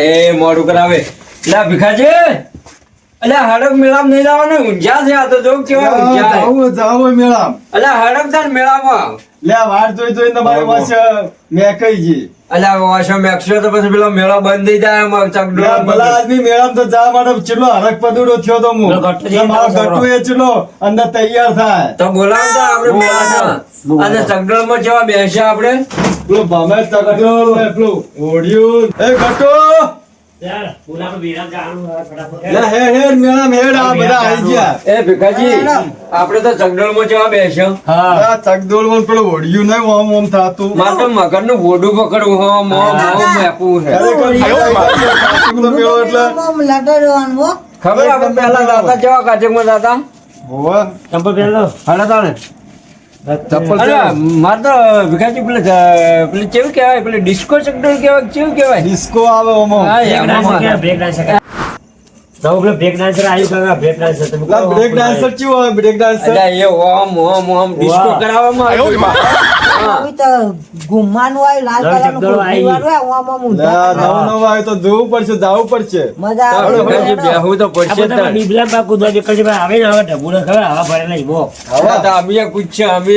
એ મોડું કરાવે લા ભીખાજી અલ્યા હડક મેળામાં નહીં જવાનું ઊંઝા છે આ તો જો કેવા ઊંઝા જાવ મેળામ અલ્યા હડકદાર મેળામાં લે વાર જોઈ તમારી પાસે મેં કહી જી અલ્યા વાશો મેક્સો તો પછી પેલો મેળો બંધ થઈ જાય એમાં ચકડો ભલા આદમી મેળામ તો જા માટે ચેટલો હરક પદુડો થયો તો હું મારો ગટ્ટુ એ ચેટલો અંદર તૈયાર થાય તો બોલાવ તો આપણે મેળામાં અને ચકડોળમાં જેવા બેસ્યા આપણે પેલો ભામે ચકડોળ ને પેલો ઓડિયું એ ગટ્ટુ લે હેડ મેળામ હેડ આ બધા આવી ગયા એ ભીખાજી આપણે તો ચકડોળમાં જેવા બેસ્યો આ ચકડોળ માં પેલો ઓડિયું નહીં ઓમ ઓમ થાતું મારે મગરનું બોડું પકડવું હો મો મેકવું છે પેલો મેળો એટલે ખબર આપણે પહેલા દાદા જેવા કાચકમાં દાદા હોવે ચંપલ પહેરલો હાલે તાણે ચપ્પલ મારે તો ભીખાજી પેલી કેવું કહેવાય પેલી ડિસ્કો ચકડોળ કહેવાય કેવું કહેવાય ડિસ્કો આવે ઓમો બ્રેક ડાન્સર બ્રેક ડાન્સર ચેવો હોય બ્રેક ડાન્સર એ ઓમ ડિસ્કો કરાવવામાં ઘુમવાનું હોય લાલ કલરનું કુર્તી વાળું હોય, ઓમ ઓમ ઊંધા નવ આવે તો જોવું પડશે જાવું પડશે મજા આવે. બેહવું તો પડશે જ તારે. હવે તો અમે પૂછ્યા અમે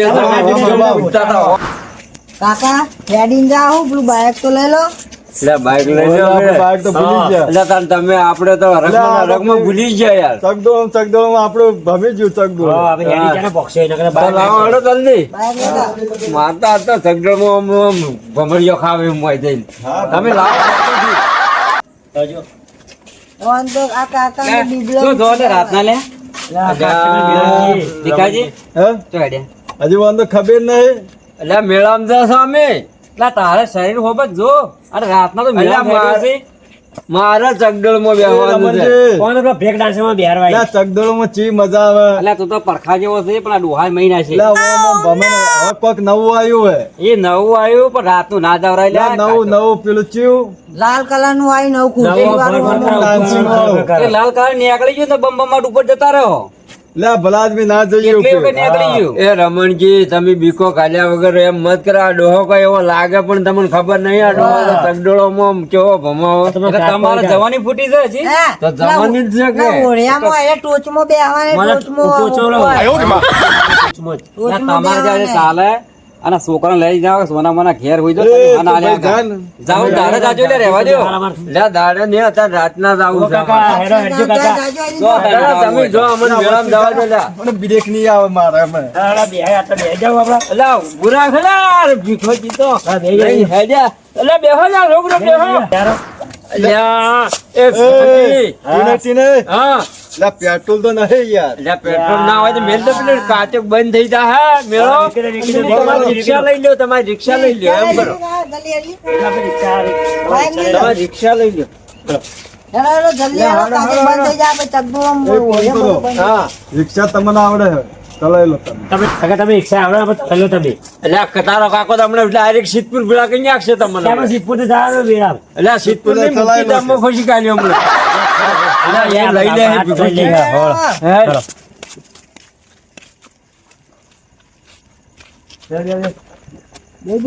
પૂછતા હતા. કાકા રેડી જાઓ, પેલું બાઈક તો લઈ લો. એટલે બાઈક લઈ જાઓ આપણે આપણે. બાઈક તો ભૂલી જ ગયા એટલે તાર તમે આપણે તો રગમાં ભૂલી જ ગયા યાર. ચકડોળ માં આપણું ભમી ગયું ચકડોળ તો લાવો હેડો જલ્દી. બાઈક લઈ લો. મારતા હતા ચકડોળમાં આમ ભમરીઓ ખાવે એમ હોય જઈને. તમે લાવો. ઓન તો આ કાકાને બીબલો શું જો ને રાતના લે ભીખાજી હે શું આઈડિયા? હજી વાંધો ખબર નહીં એટલે મેળામાં જશો અમે. એટલે તારે શરીર હોબત જો અરે રાતના તો મેળા મારા ચકડોળમાં બેહવાનું છે. ચકડોળ માં ચી મજા આવે એટલે તું તો પરખા જેવો છે પણ આ ડોહા મહિના છે. એટલે ઓમ ઓમ ભમે ને હવે કોક નવું આવ્યું હે એ નવું આવ્યું પણ રાતનું ના જવરાય લે. નવું નવું પેલું ચીવું લાલ કલર નું આવી નવું કુર્તી વાળું dancing વાળું. એ લાલ કલર નીકળી ગયું તો બમ ઉપર જતા રહો. લે ભલા આદમી ના જઈએ કેટલી વખત નીકળી ગયું. એ રમણજી તમે બીકો કાઢ્યા વગર એમ મત કરો. આ ડોહો કઈ એવો લાગે પણ તમને ખબર નહીં. આ ડોહો તો ચકડોળોમાં કેવો ભમાવો. એટલે તમારે જવાની ફૂટી જાય છે હા. તો જવાની જ છે કે ઓળિયામાં એને ટોચમાં બેહવાની, ટોચમાં તમારે જયારે ચાલે અને છોકરા લઈ જાવ સોના મોના ઘેર હોય તો જાવ દાડે જાજો લે રહેવા દો. લે દાડે ને અત્યારે રાતના જાવું છે. જો દાડા તમે જો અમને મેળામાં જવા દો લે. મને બ્રેક નહીં આવે મારે અમે એટલે ગુરા ખરા ભીખો જીતો હેડ્યા. એટલે બેહો જા છોકરો બેહો. અલ્યા એ ટીને હા લે પેટ્રોલ તો નહીં યાર એટલે પેટ્રોલ ના હોય તો મેલ તો પેલું કાચક બંધ થઈ જાય. હા મેળો તમારી રિક્ષા લઈ લો. તમારી રિક્ષા લઈ લો એમ કરો. તમારી રિક્ષા લઈ લો. હા રિક્ષા તમને આવડે છે ચલાવી લો તમે એટલે આ તારો કાકો તો હમણાં ડાયરેક્ટ સિદ્ધપુર ભેળા કઈ નાખશે તમને. એટલે આ સિદ્ધપુર ની મુક્તિધામમાં ખુશી કાઢ્યો હમણાં. એટલે એ લઈ લે હે ભીખોજી. હે? બેસ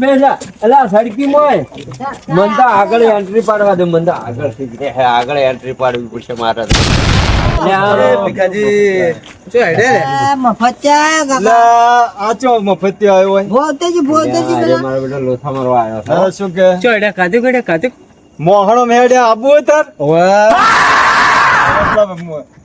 બેસ એટલે આ સડકીમાં મન તો આગળ એન્ટ્રી પાડવા દે. મન તો આગળ થી આગળ એન્ટ્રી પાડવી પડશે મારે. આ ચો મફતી આવ્યો હોય મારો બેટો લોથા મારવા આવ્યો હવે શું કે છે. મોહણો મેડે આબુ હોય તાર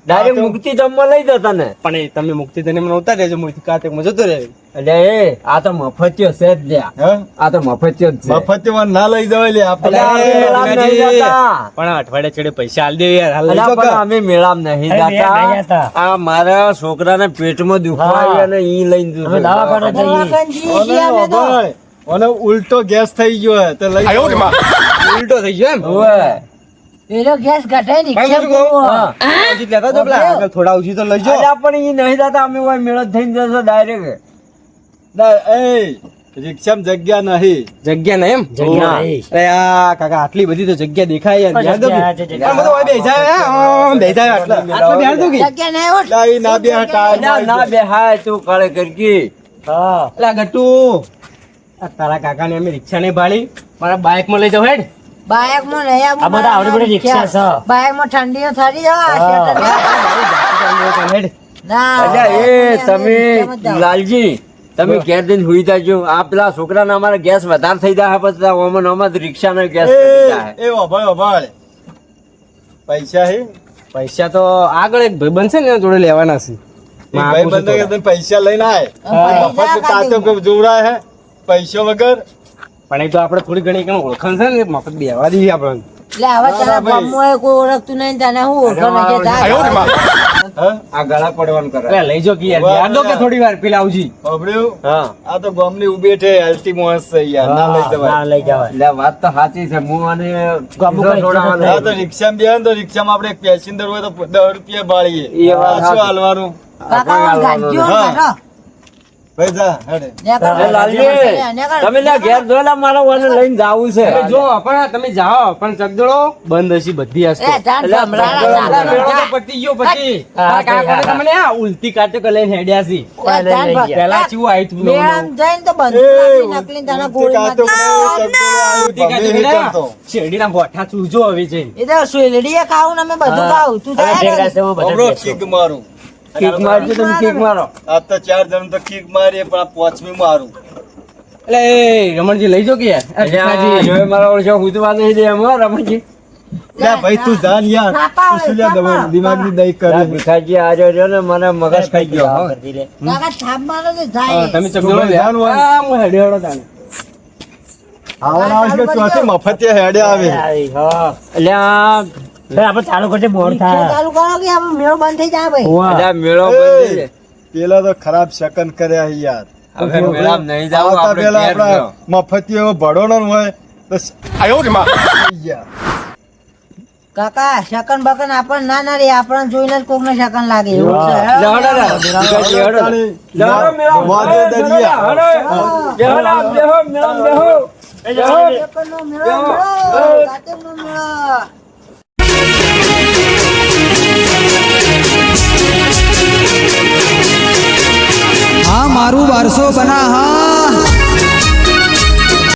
ડાયરેક્ટ મુક્તિ જમવા લઈ દો તને. પણ તમે મુક્તિ થઈને મને ઉતારી દેજો હું કાતે માં જતો રહે એટલે એ આ તો મફતિયો છે જ લ્યા. હે આ તો મફતિયો જ છે. મફતી માં ના લઈ જવાય લે એટલે અમે મેળામાં નહીં જતા. પણ અઠવાડિયે છેડે પૈસા આલ દે યાર અલા પણ અમે મેળામાં નહીં જતા. આ મારા છોકરાને પેટમાં દુખાય અને ઈ લઈને અને ઉલટો ગેસ થઈ ગયો હે તો લઈ ઉલટો થઈ ગયો એમ ઓય. એનો ગેસ ઘટાય ને થોડા ઓછી તો લઈ જાઓ અલા પણ ઈ નહીં જતા. અમે ઓય મેળો જ થઈને જશો ડાયરેક્ટ. રિક્ષામાં જગ્યા નહીં જગ્યા નહીં એમ જગ્યા નહીં. અરે આ કાકા આટલી બધી તો જગ્યા દેખાય યાર ધ્યાન દો કે. પણ બધું ઓય બેસાય હે બેસાય આટલા ધ્યાન દો કે જગ્યા નહીં હોય. લાઈ ના બે અલા ના બેહાય તું કાળે કરકી. અલા ગટ્ટુ આ તારા કાકાને અમે રિક્ષા નહીં ભાળી મારા બાઇક માં લઈ જાવ હેડ બાયકમાં નહીં આવું. આ બધા આવડી બધી રિક્ષા છે. બાયકમાં ઠંડીઓ થરી જવા ના અલ્યા એ તમે લાલજી તમે ઘેર જઈને હુઈ જાજો. આ પેલા છોકરાને અમારે ગેસ વધારે થઈ જાય પછી ઓમાં રિક્ષાનો ગેસ પતી જાય. એ વભાળ પૈસા હે પૈસા તો આગળ એક ભાઈબંધ છે ને એના જોડે લેવાના છે. એ ભાઈ બંધ કે તને પૈસા લઈને આય મફત તાતો કે જોવરાય હે પૈસા વગર પણ એ તો આપણે થોડી ઘણી કણ ઓળખાણ છે ને મફત બેવા દઈએ આપણને. એટલે હવે તારા ગામમાં કોઈ ઓળખતું નહીં ને તને હું ઓળખો નહીં કે જા. આ ગળા પડવાનું કરે. અરે લઈ જો કે યાર યાદ દો કે થોડી વાર પેલા આવજી. સાંભળ્યું? હા આ તો ગામની ઉભી છે એલટી મોહસ છે યાર ના લઈ જવાય ના લઈ જવાય. એટલે વાત તો સાચી છે. હું અને ગામમાં કઈ જોડાવાનું. હા તો રિક્ષામાં બેહે ને તો રિક્ષામાં આપણે એક પેસેન્જર હોય તો 10 રૂપિયા ભાળીએ એ વાત આ શું સાચી. હાલવાનું કાકા હું ગાંજો હા. મારો. ભાઈ જા હેડે એ લાલજી તમે લ્યા ઘેર જોયેલા મારા વાને લઈને જાવું છે. અરે જો પણ તમે જાઓ પણ ચગદડો બંધ હશે બધી એ હશે. જાન એટલે ભમરાડા આપણે ચાલે મેળો જા. તો પતી ગયો પછી. હા, આ કાકોને તમને આ ઉલટી કાટક લઈને હેડ્યા છે. જાન ભમ- પેલા ચેવું આયુ તું નવું મેળામાં નવું. જઈને તો બંધ નકલી તને ગોળી મારી. ઉલટી કાટક હેડ્યા. શેરડીના ગોઠા ચૂજો હવે જઈને. એ તો સુલડીએ ખાવું ને અમે બધું ખાવું તું હવે જાય ઢેકડા છે એવું બધા હમણાં બેસો. કિક મારું કિક મારજો તમે કિક મારો. આ તો 4 જણ તો કિક મારીએ પણ આ 5મી મારું એટલે એ રમણજી લઈ જો કે યાર. આ અલ્યા, ભીખાજી. જોઈ મારા ઓળખો હુંતવા નહીં દે એમ હો, રમણજી. લે ભાઈ તું જાન યાર થાપા તું શું લે થાપા. દવા દિમાગની દઈ આ કરે ભીખાજી આજો રહ્યો ને મને મગજ ખાઈ ગયો હો. કરતી રે. કાકા થાપ મારો તો હા, જાય. તમે ચગદડો તું લે. જાણ હોય. આ હું હેડ્યો હેડો તાને. આવવાના આવશે કે ચોથી મફતિયા હેડે આવે આવી, હા. અલ્યા, હવે આપણે ચાલુ કરજે મોડ રિક્ષા થાય. ચાલુ કરો કે આમ મેળો બંધ થઈ જાય ભાઈ. હોવા. અલ્યા, મેળો બંધ છે. પેલા તો ખરાબ શકન કર્યા છે યાર હવે મેળામાં નહીં જાવું, આવતા આપણે પેલા ઘેર આપણા જાઓ. મફતિયો ભડોનો હોય તો યાર કાકા શકન બકન આપણને ના ના રે આપણને જોઈને જ કોકને શકન લાગે એવું છે. લે, હડો લે. ભીખાજી, હડો લે. લે, હડો મેળામાં. વાદે દરિયા. હડો. બેહો લે, બેહો, મેળામાં બેહો. શકનનો મેળો, મેળો, કાતરનો મેળો. આ મારું 1200 બના હા